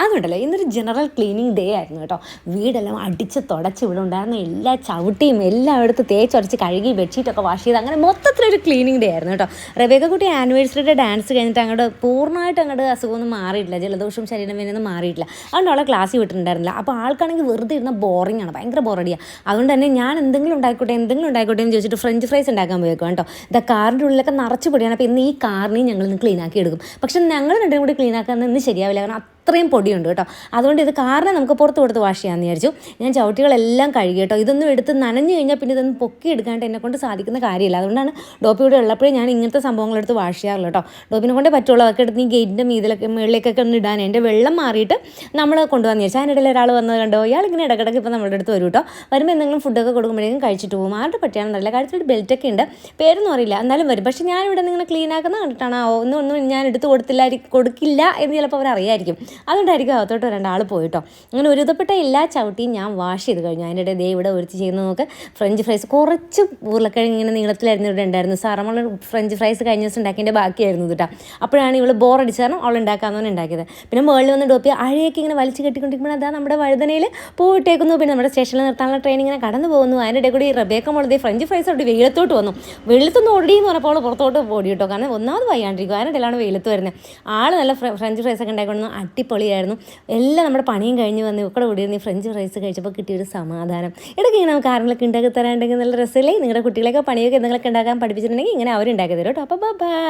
അതുകൊണ്ടല്ലോ ഇന്നൊരു general cleaning day ആയിരുന്നു കേട്ടോ. വീടെല്ലാം അടിച്ച് തുടച്ച് ഇവിടെ ഉണ്ടായിരുന്ന എല്ലാ ചവിട്ടിയും എല്ലാം എടുത്ത് തേച്ചൊരച്ച് കഴുകി ബെഡ്ഷീറ്റൊക്കെ വാഷ് ചെയ്ത് അങ്ങനെ മൊത്തത്തിലൊരു ക്ലീനിങ് ഡേ ആയിരുന്നു കേട്ടോ. റബേക്ക കുട്ടി ആനിവേഴ്സറിയുടെ ഡാൻസ് കഴിഞ്ഞിട്ട് പൂർണ്ണമായിട്ട് മാറിയിട്ടില്ല, ജലദോഷവും ശരീരം വേനൊന്നും മാറിയിട്ടില്ല. അതുകൊണ്ട് അവളെ ക്ലാസ്സിൽ വിട്ടിട്ടുണ്ടായിരുന്നില്ല. അപ്പോൾ ആൾക്കാണെങ്കിൽ വെറുതെ ഇരുന്ന ബോറിംഗ് ആണ്, ഭയങ്കര ബോറടിയാണ്. അതുകൊണ്ട് തന്നെ ഞാൻ എന്തെങ്കിലും ഉണ്ടായിക്കോട്ടെ എന്ന് ചോദിച്ചിട്ട് ഫ്രഞ്ച് ഫ്രൈസ് ഉണ്ടാക്കാൻ പോയേക്കും കേട്ടോ. ഇതാ കാറിൻ്റെ ഉള്ളിലൊക്കെ നിറച്ച് പൊടിയാണ്. അപ്പോൾ ഇന്ന് ഈ കാറിനെയും ഞങ്ങൾ ഇന്ന് ക്ലീൻ ആക്കി എടുക്കും. പക്ഷെ ഞങ്ങൾ രണ്ടും കൂടി ക്ലീൻ ആക്കാൻ ഇന്ന് ശരിയാവില്ല, കാരണം അത്രയും പൊടിയുണ്ട് കേട്ടോ. അതുകൊണ്ട് ഇത് കാറിനെ നമുക്ക് പുറത്ത് കൊടുത്ത് വാഷ് ചെയ്യാമെന്ന് വിചാരിച്ചു. ഞാൻ ചവിട്ടികളെല്ലാം കഴുകി കേട്ടോ. ഇതൊന്നും എടുത്ത് നനഞ്ഞു കഴിഞ്ഞാൽ പിന്നെ ഇതൊന്നും പൊക്കി എടുക്കാണ്ട് എന്നെക്കൊണ്ട് സാധിക്കുന്ന കാര്യമില്ല. അതുകൊണ്ടാണ് ഡോപ്പി ഇവിടെ ഉള്ളപ്പോഴേ ഞാൻ ഇങ്ങനത്തെ സംഭവങ്ങളെടുത്ത് വാഷ് ചെയ്യാറുള്ളൂ കേട്ടോ. ഡോപ്പിനെ കൊണ്ടേ പറ്റുള്ളൂ. അതൊക്കെ എടുത്ത് ഈ ഗേറ്റിൻ്റെ മീതിലൊക്കെ മുകളിലേക്കൊക്കെ ഒന്ന് ഇടാൻ എൻ്റെ വെള്ളം മാറിയിട്ട് നമ്മൾ കൊണ്ടുവന്ന് വിചാരിച്ചു. അതിനിടയിൽ ഒരാൾ വന്നത് കണ്ടോ, ഇയാളിങ്ങനെ ഇടക്കിടക്ക് ഇപ്പോൾ നമ്മുടെ അടുത്ത് വരും കേട്ടോ. വരുമ്പോൾ എന്തെങ്കിലും ഫുഡൊക്കെ കൊടുക്കുമ്പോഴേക്കും കഴിച്ചിട്ട് പോകും. ആരുടെ പറ്റിയാണെന്നറിയില്ല, കഴിച്ചിട്ട് ബെൽറ്റൊക്കെ ഉണ്ട്, പേരൊന്നും അറിയില്ല, എന്നാലും വരും. പക്ഷേ ഞാനിവിടെ നിങ്ങൾ ക്ലീൻ ആക്കുന്ന കണ്ടിട്ടാണ് ഒന്നും ഞാൻ എടുത്ത് കൊടുക്കില്ല എന്ന് ചിലപ്പോൾ അവരറിയായിരിക്കും. അതുകൊണ്ടായിരിക്കും അകത്തോട്ട് രണ്ടാൾ പോയിട്ടോ. അങ്ങനെ ഒരുതപ്പെട്ട എല്ലാ ചവിട്ടിയും ഞാൻ വാഷ് ചെയ്ത് കഴിഞ്ഞു. അതിൻ്റെ ദേ ഇവിടെ ഒരുത്തി ചെയ്യുന്ന നോക്ക് ഫ്രഞ്ച് ഫ്രൈസ്, കുറച്ച് ഉരുളക്കിഴങ്ങ് ഇങ്ങനെ നീളത്തിലായിരുന്നു ഇവിടെ ഉണ്ടായിരുന്നു. സാറമ്മൾ ഫ്രഞ്ച് ഫ്രൈസ് കഴിഞ്ഞ ദിവസം ഉണ്ടാക്കിയതിൻ്റെ ബാക്കിയായിരുന്നു കേട്ടോ. അപ്പോഴാണ് ഇവൾ ബോറടിച്ച് കാരണം അവൾ ഉണ്ടാക്കാമെന്ന് ഉണ്ടാക്കിയത്. പിന്നെ മുകളിൽ വന്ന് ഡോപ്പി അഴയൊക്കെ ഇങ്ങനെ വലിച്ച് കെട്ടിക്കൊണ്ടിരിക്കുമ്പോൾ അതാ നമ്മുടെ വഴുതനയിൽ പോയിട്ടേക്കുന്നു. പിന്നെ നമ്മുടെ സ്റ്റേഷനിൽ നിർത്താനുള്ള ട്രെയിൻ ഇങ്ങനെ കടന്നു പോകുന്നു. അതിൻ്റെ ഇടയിൽ കൂടി റബേക്ക മോളതേ ഫ്രഞ്ച് ഫ്രൈസ് തൊട്ട് വെയിലത്തോട്ട് വന്നു. വെയിലത്തൊന്ന് ഓടിയെന്ന് പറഞ്ഞപ്പോൾ അവൾ പുറത്തോട്ട് ഓടി കേട്ടോ. കാരണം ഒന്നാമത് വയ്യാണ്ടിരിക്കും, അതിൻ്റെ ഇടയിലാണ് വെയിലത്ത് വരുന്നത്. ആൾ നല്ല ഫ്രഞ്ച് ഫ്രൈസൊക്കെ ഉണ്ടായിക്കൊണ്ടു, അടിപൊളിയായിരുന്നു. എല്ലാം നമ്മുടെ പണിയും കഴിഞ്ഞ് വന്ന് ഇവിടെ ഓടിയിരുന്ന് ഫ്രഞ്ച് ഫ്രൈസ് കഴിച്ചപ്പോൾ കിട്ടിയൊരു സമാധാനം. ഇടയ്ക്ക് ഇങ്ങനെ നമുക്ക് ആരെങ്കിലൊക്കെ ഉണ്ടാക്കി തരാനുണ്ടെങ്കിൽ നല്ല രസമില്ലേ. നിങ്ങളുടെ കുട്ടികളൊക്കെ പണിയൊക്കെ എന്തെങ്കിലുമൊക്കെ ഉണ്ടാക്കാൻ പഠിപ്പിച്ചിട്ടുണ്ടെങ്കിൽ ഇങ്ങനെ അവരുണ്ടാക്കി തരും കേട്ടോ. അപ്പോൾ ബൈ.